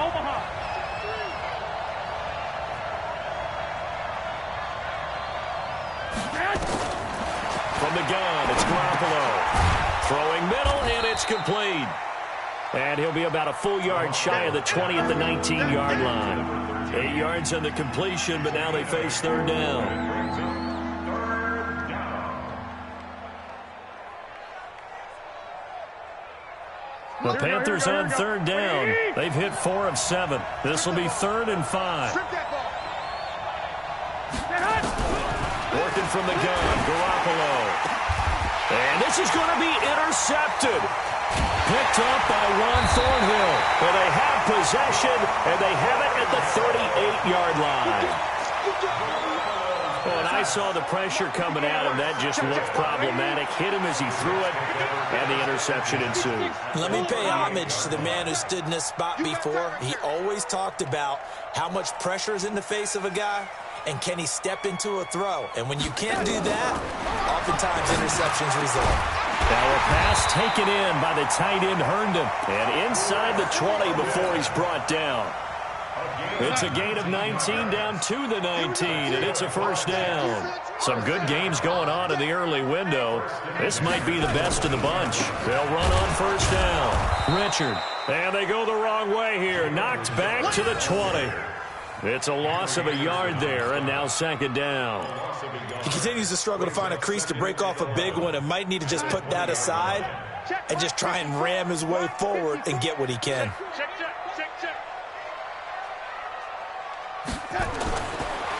[SPEAKER 1] From the gun, it's Garoppolo. Throwing middle, and it's complete. And he'll be about a full yard shy of the 20 at the 19-yard line. 8 yards on the completion, but now they face 3rd down. The Panthers on 3rd down. They've hit 4 of 7. This will be 3rd and 5. Working from the gun, Garoppolo. And this is going to be intercepted. Picked up by Juan Thornhill. Well, they have possession, and they have it at the 38-yard line. Well, a I saw the pressure coming at him. That just looked problematic. Hit him as he threw it, and the interception ensued.
[SPEAKER 2] Let me pay homage to the man who stood in this spot before. He always talked about how much pressure is in the face of a guy, and can he step into a throw. And when you can't do that, oftentimes interceptions result.
[SPEAKER 1] Now a pass taken in by the tight end Herndon, and inside the 20 before he's brought down. It's a gain of 19 down to the 19, and it's a first down. Some good games going on in the early window. This might be the best of the bunch. They'll run on first down. Richard, and they go the wrong way here. Knocked back to the 20. It's a loss of a yard there, and now second down.
[SPEAKER 2] He continues to struggle to find a crease to break off a big one and might need to just put that aside and just try and ram his way forward and get what he can.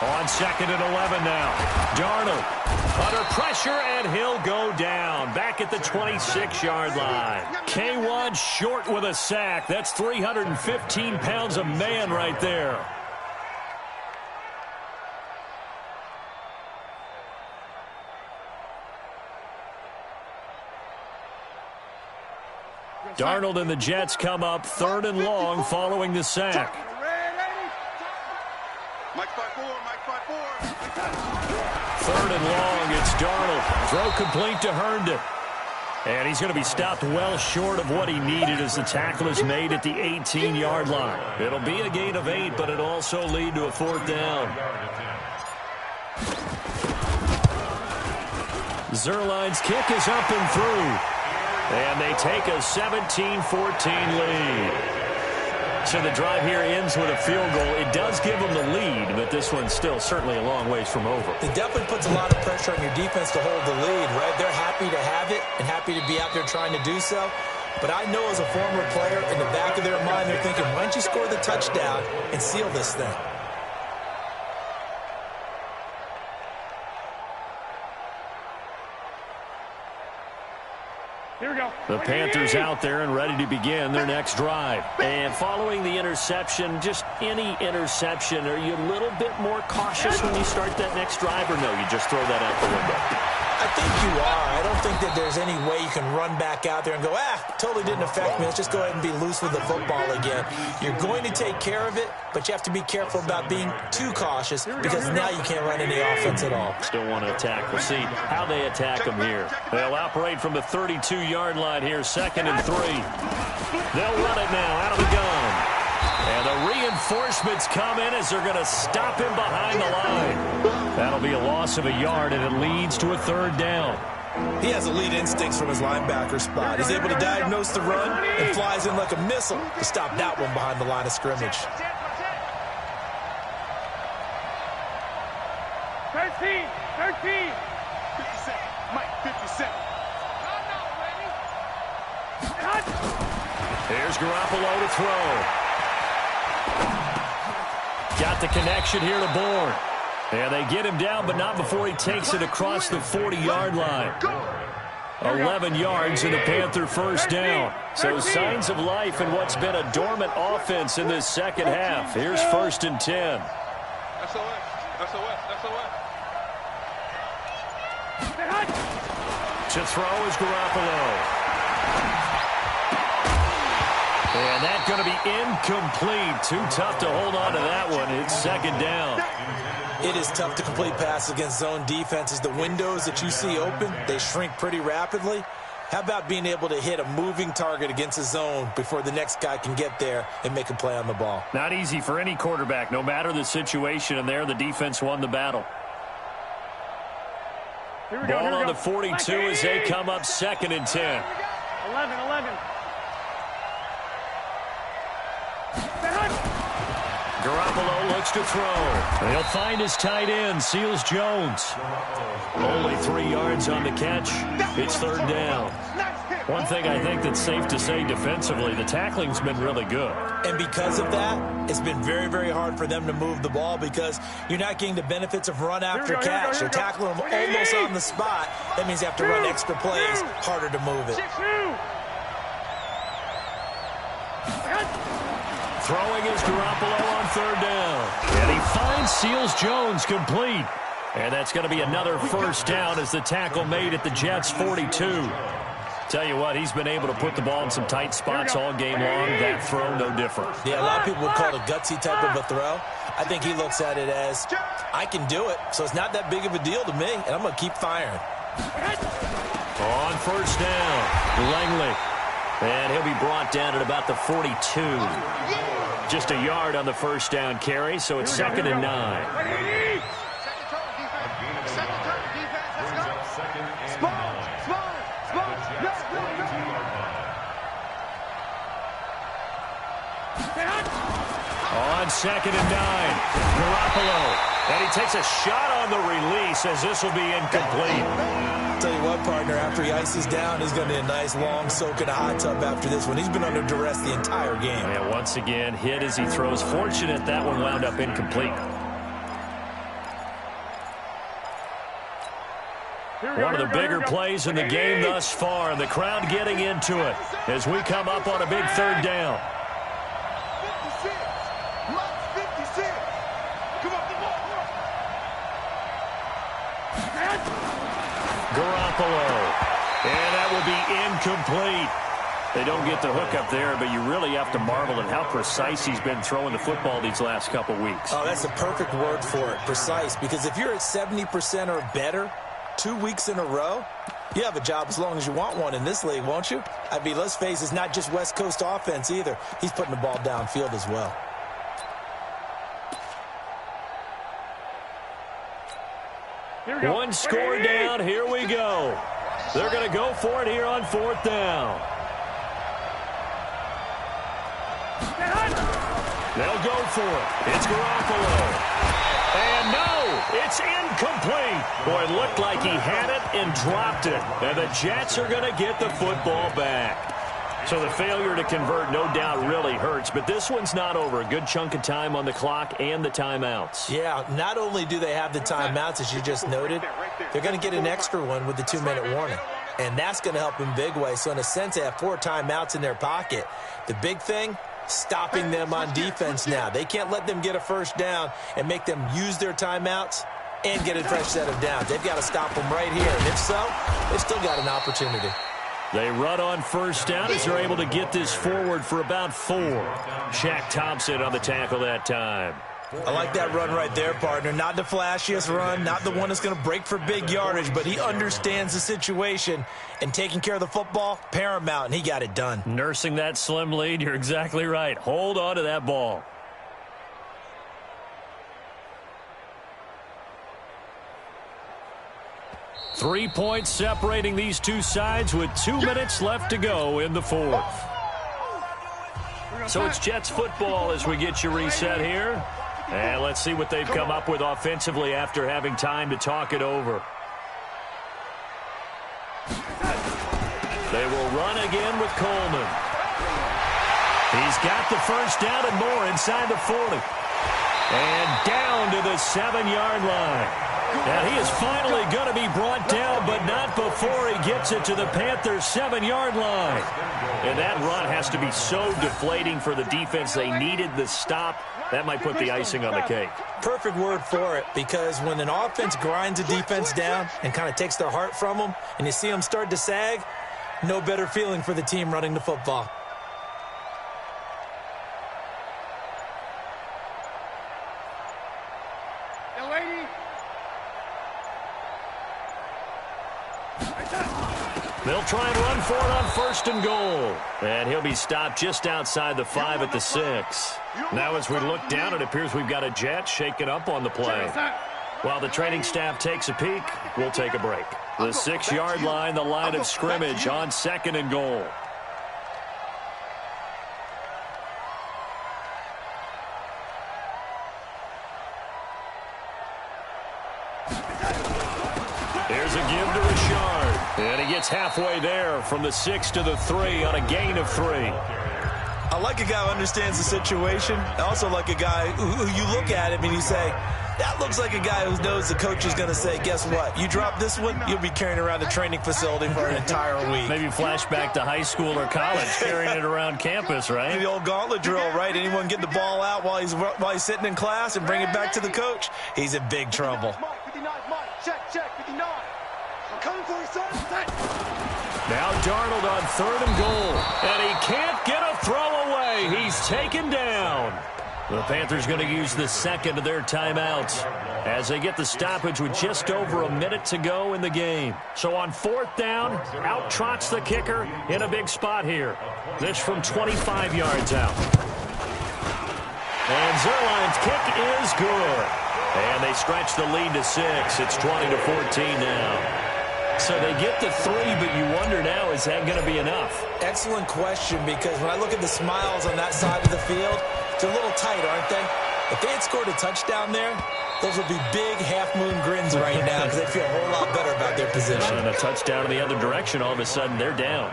[SPEAKER 1] On second and 11 now. Darnold under pressure, and he'll go down. Back at the 26-yard line. K1 short with a sack. That's 315 pounds of man right there. Darnold and the Jets come up third and long following the sack. Third and long, it's Darnold. Throw complete to Herndon. And he's going to be stopped well short of what he needed as the tackle is made at the 18-yard line. It'll be a gain of 8, but it'll also lead to a fourth down. Zerline's kick is up and through. And they take a 17-14 lead. So the drive here ends with a field goal. It does give them the lead, but this one's still certainly a long ways from over.
[SPEAKER 2] It definitely puts a lot of pressure on your defense to hold the lead, right? They're happy to have it and happy to be out there trying to do so. But I know as a former player, in the back of their mind, they're thinking, why don't you score the touchdown and seal this thing?
[SPEAKER 3] Here we go.
[SPEAKER 1] The Panthers out there and ready to begin their next drive. And following the interception, just any interception, are you a little bit more cautious when you start that next drive, or no, you just throw that out the window?
[SPEAKER 2] I think you are. I don't think that there's any way you can run back out there and go, totally didn't affect me. Let's just go ahead and be loose with the football again. You're going to take care of it, but you have to be careful about being too cautious because now you can't run any offense at all.
[SPEAKER 1] Still want to attack. We'll see how they attack them here. They'll operate from the 32-yard line here, 2nd and 3. They'll run it now out of the gun. And the reinforcements come in as they're going to stop him behind the line. That'll be a loss of a yard, and it leads to a third down.
[SPEAKER 2] He has elite instincts from his linebacker spot. He's able to diagnose the run and flies in like a missile to stop that one behind the line of scrimmage.
[SPEAKER 3] 13. 57. Mike, 57.
[SPEAKER 1] Here's Garoppolo to throw. Got the connection here to Bourne. And they get him down, but not before he takes it across the 40-yard line. 11 yards and a Panther first down. So signs of life in what's been a dormant offense in this second half. Here's 1st and 10. To throw is Garoppolo. And that's going to be incomplete. Too tough to hold on to that one. It's 2nd down.
[SPEAKER 2] It is tough to complete passes against zone defenses. The windows that you see open, they shrink pretty rapidly. How about being able to hit a moving target against a zone before the next guy can get there and make a play on the ball?
[SPEAKER 1] Not easy for any quarterback, no matter the situation, and there the defense won the battle. Ball on the 42 as they come up 2nd and 10.
[SPEAKER 3] 11.
[SPEAKER 1] Garoppolo looks to throw. He'll find his tight end, Seals Jones. Only 3 yards on the catch. It's 3rd down. One thing I think that's safe to say defensively, the tackling's been really good.
[SPEAKER 2] And because of that, it's been very, very hard for them to move the ball because you're not getting the benefits of run after catch. You're tackling them almost on the spot. That means you have to run extra plays, harder to move it.
[SPEAKER 1] Throwing is Garoppolo on 3rd down. And he finds Seals Jones complete. And that's going to be another first down as the tackle made at the Jets' 42. Tell you what, he's been able to put the ball in some tight spots all game long. That throw, no different.
[SPEAKER 2] Yeah, a lot of people would call it a gutsy type of a throw. I think he looks at it as, I can do it, so it's not that big of a deal to me, and I'm going to keep firing.
[SPEAKER 1] On first down, Langley. And he'll be brought down at about the 42. Just a yard on the first down carry, so it's 2nd and 9. On 2nd and 9, Garoppolo. And he takes a shot on the release as this will be incomplete.
[SPEAKER 2] Tell you what, partner, after he ices down, he's going to need a nice long soak in a hot tub after this one. He's been under duress the entire game.
[SPEAKER 1] And once again, hit as he throws. Fortunate that one wound up incomplete. One of the bigger plays in the game thus far, and the crowd getting into it as we come up on a big 3rd down. Garoppolo. And that will be incomplete. They don't get the hook up there, but you really have to marvel at how precise he's been throwing the football these last couple weeks.
[SPEAKER 2] Oh, that's the perfect word for it, precise, because if you're at 70% or better 2 weeks in a row, you have a job as long as you want one in this league, won't you? I mean, let's face it, it's not just West Coast offense either. He's putting the ball downfield as well.
[SPEAKER 1] One score down. Here we go. They're going to go for it here on 4th down. They'll go for it. It's Garoppolo. And no, it's incomplete. Boy, it looked like he had it and dropped it. And the Jets are going to get the football back. So the failure to convert, no doubt, really hurts. But this one's not over. A good chunk of time on the clock and the timeouts.
[SPEAKER 2] Yeah, not only do they have the timeouts, as you just noted, they're going to get an extra one with the 2-minute warning. And that's going to help in big way. So in a sense, they have 4 timeouts in their pocket. The big thing, stopping them on defense now. They can't let them get a first down and make them use their timeouts and get a fresh set of downs. They've got to stop them right here. And if so, they've still got an opportunity.
[SPEAKER 1] They run on first down as they're able to get this forward for about 4. Shaq Thompson on the tackle that time.
[SPEAKER 2] I like that run right there, partner. Not the flashiest run, not the one that's going to break for big yardage, but he understands the situation, and taking care of the football, paramount, and he got it done.
[SPEAKER 1] Nursing that slim lead, you're exactly right. Hold on to that ball. Three points separating these two sides with 2 minutes left to go in the 4th. So it's Jets football as we get you reset here. And let's see what they've come up with offensively after having time to talk it over. They will run again with Coleman. He's got the first down and more inside the 40. And down to the 7-yard line. Now, he is finally going to be brought down, but not before he gets it to the Panthers' 7-yard line. And that run has to be so deflating for the defense. They needed the stop. That might put the icing on the cake.
[SPEAKER 2] Perfect word for it, because when an offense grinds a defense down and kind of takes their heart from them, and you see them start to sag, no better feeling for the team running the football.
[SPEAKER 1] They'll try and run for it on 1st and goal. And he'll be stopped just outside the 5 at the 6. Now as we look down, it appears we've got a Jet shaken up on the play. While the training staff takes a peek, we'll take a break. The 6-yard line, the line of scrimmage on 2nd and goal. Here's a give to Richard. And he gets halfway there from the 6 to the 3 on a gain of 3.
[SPEAKER 2] I like a guy who understands the situation. I also like a guy who you look at him and you say, that looks like a guy who knows the coach is going to say, guess what? You drop this one, you'll be carrying around the training facility for an entire week.
[SPEAKER 1] Maybe flashback to high school or college, carrying it around campus, right?
[SPEAKER 2] The old gauntlet drill, right? Anyone get the ball out while he's sitting in class and bring it back to the coach? He's in big trouble.
[SPEAKER 3] Check, 59. I'm coming for you, son.
[SPEAKER 1] Now Darnold on 3rd and goal. And he can't get a throw away. He's taken down. The Panthers going to use the second of their timeouts as they get the stoppage with just over a minute to go in the game. So on 4th down, out trots the kicker in a big spot here. This from 25 yards out. And Zerline's kick is good. And they stretch the lead to 6. It's 20-14 now. So they get the 3, but you wonder now, is that going to be enough?
[SPEAKER 2] Excellent question, because when I look at the smiles on that side of the field, they're a little tight, aren't they? If they had scored a touchdown there, those would be big half-moon grins right now because they feel a whole lot better about their position.
[SPEAKER 1] And a touchdown in the other direction, all of a sudden they're down.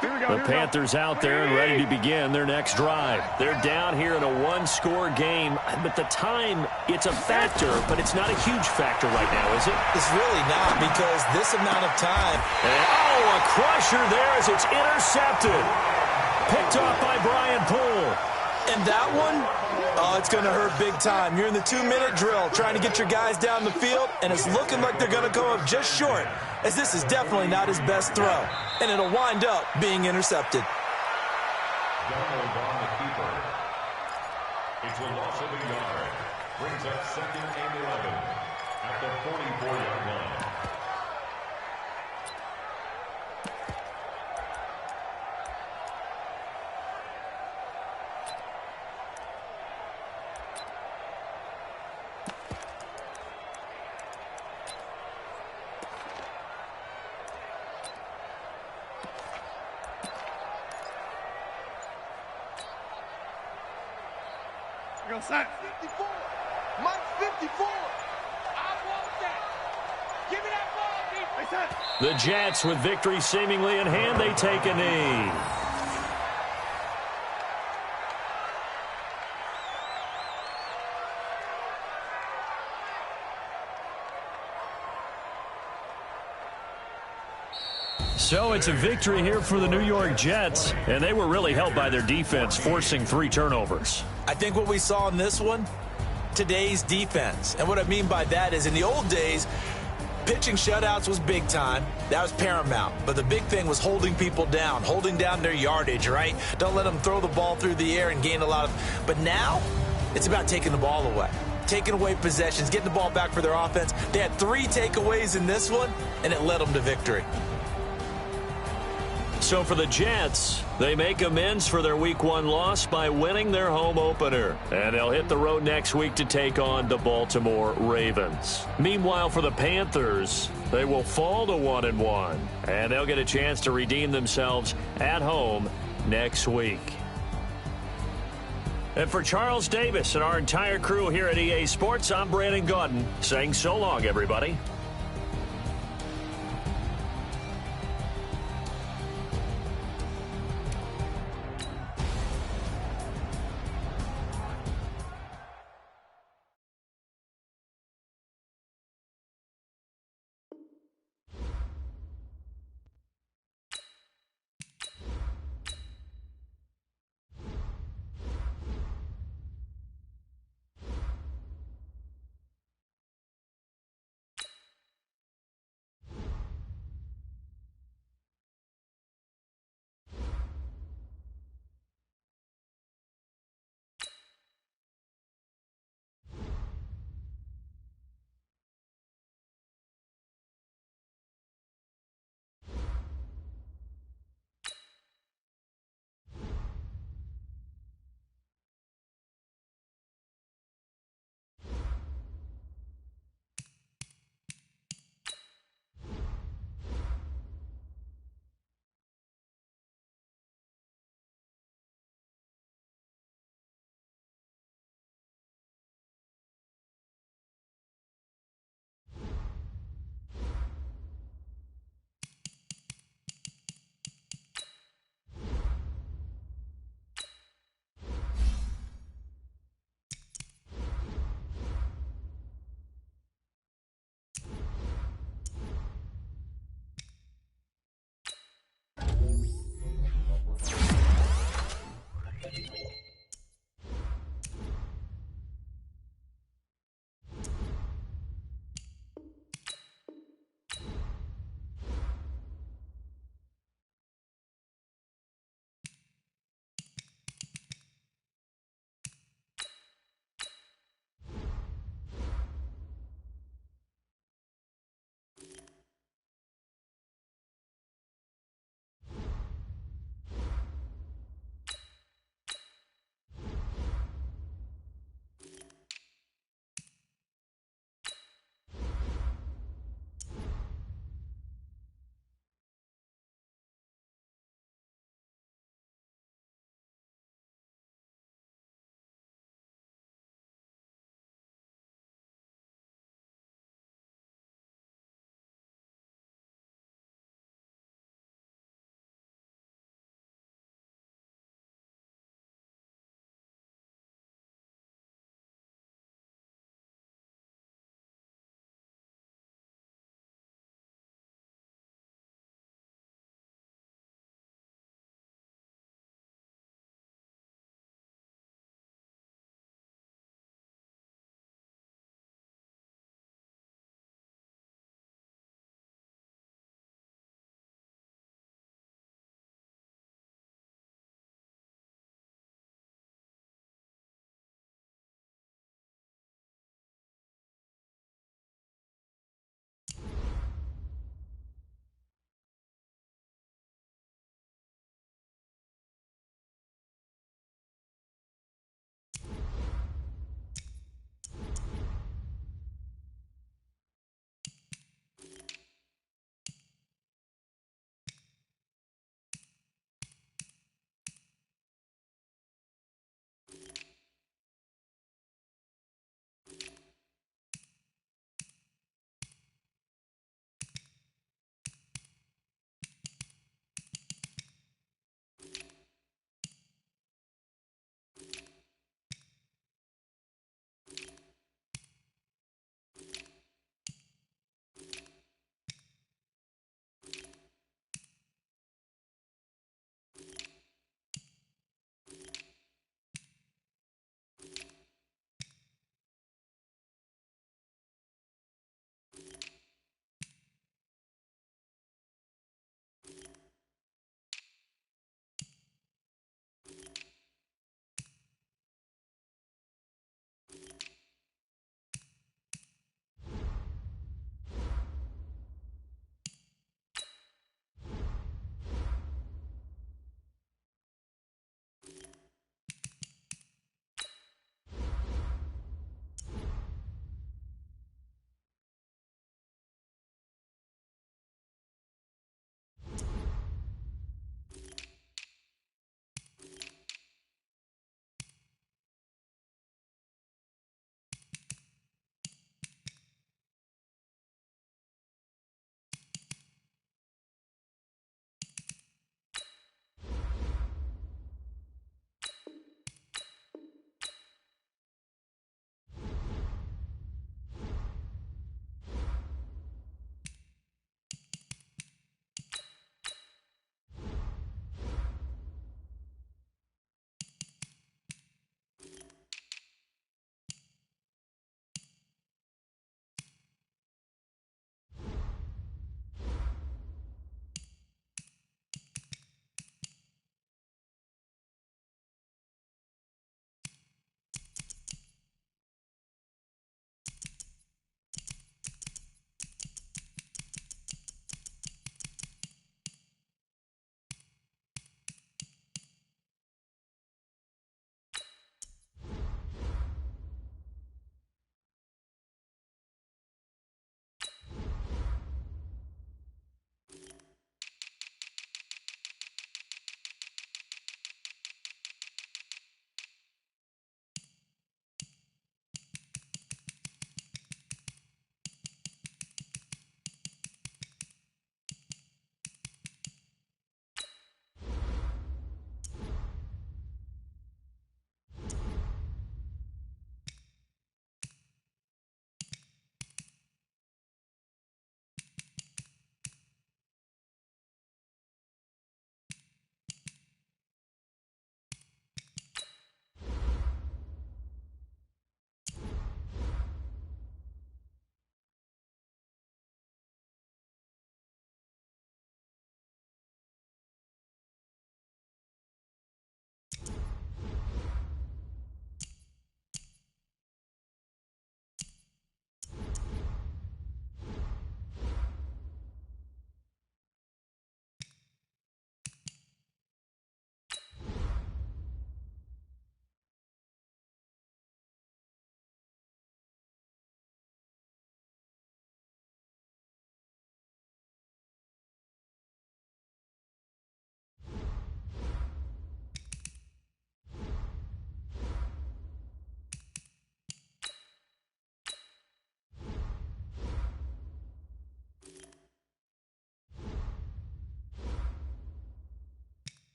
[SPEAKER 1] The Panthers out there and ready to begin their next drive. They're down here in a one-score game, but the time, it's a factor, but it's not a huge factor right now, is it?
[SPEAKER 2] It's really not, because this amount of time.
[SPEAKER 1] And, oh, a crusher there as it's intercepted. Picked off by Brian Poole.
[SPEAKER 2] And that one, oh, it's going to hurt big time. You're in the 2-minute drill trying to get your guys down the field, and it's looking like they're going to come up just short, as this is definitely not his best throw. And it'll wind up being intercepted.
[SPEAKER 4] Darnold on the keeper. It's a loss of a yard. Brings up 2nd and 11 at the 44-yard line.
[SPEAKER 3] Go, son. 54. Mike 54. I want that. Give me that ball, defense.
[SPEAKER 1] The Jets, with victory seemingly in hand, they take a knee. So it's a victory here for the New York Jets, and they were really helped by their defense, forcing 3 turnovers.
[SPEAKER 2] I think what we saw in this one, today's defense. And what I mean by that is in the old days, pitching shutouts was big time. That was paramount. But the big thing was holding people down, holding down their yardage, right? Don't let them throw the ball through the air and gain a lot of. But now it's about taking the ball away, taking away possessions, getting the ball back for their offense. They had 3 takeaways in this one, and it led them to victory.
[SPEAKER 1] So for the Jets, they make amends for their Week 1 loss by winning their home opener. And they'll hit the road next week to take on the Baltimore Ravens. Meanwhile, for the Panthers, they will fall to 1-1. And they'll get a chance to redeem themselves at home next week. And for Charles Davis and our entire crew here at EA Sports, I'm Brandon Gaudin saying so long, everybody.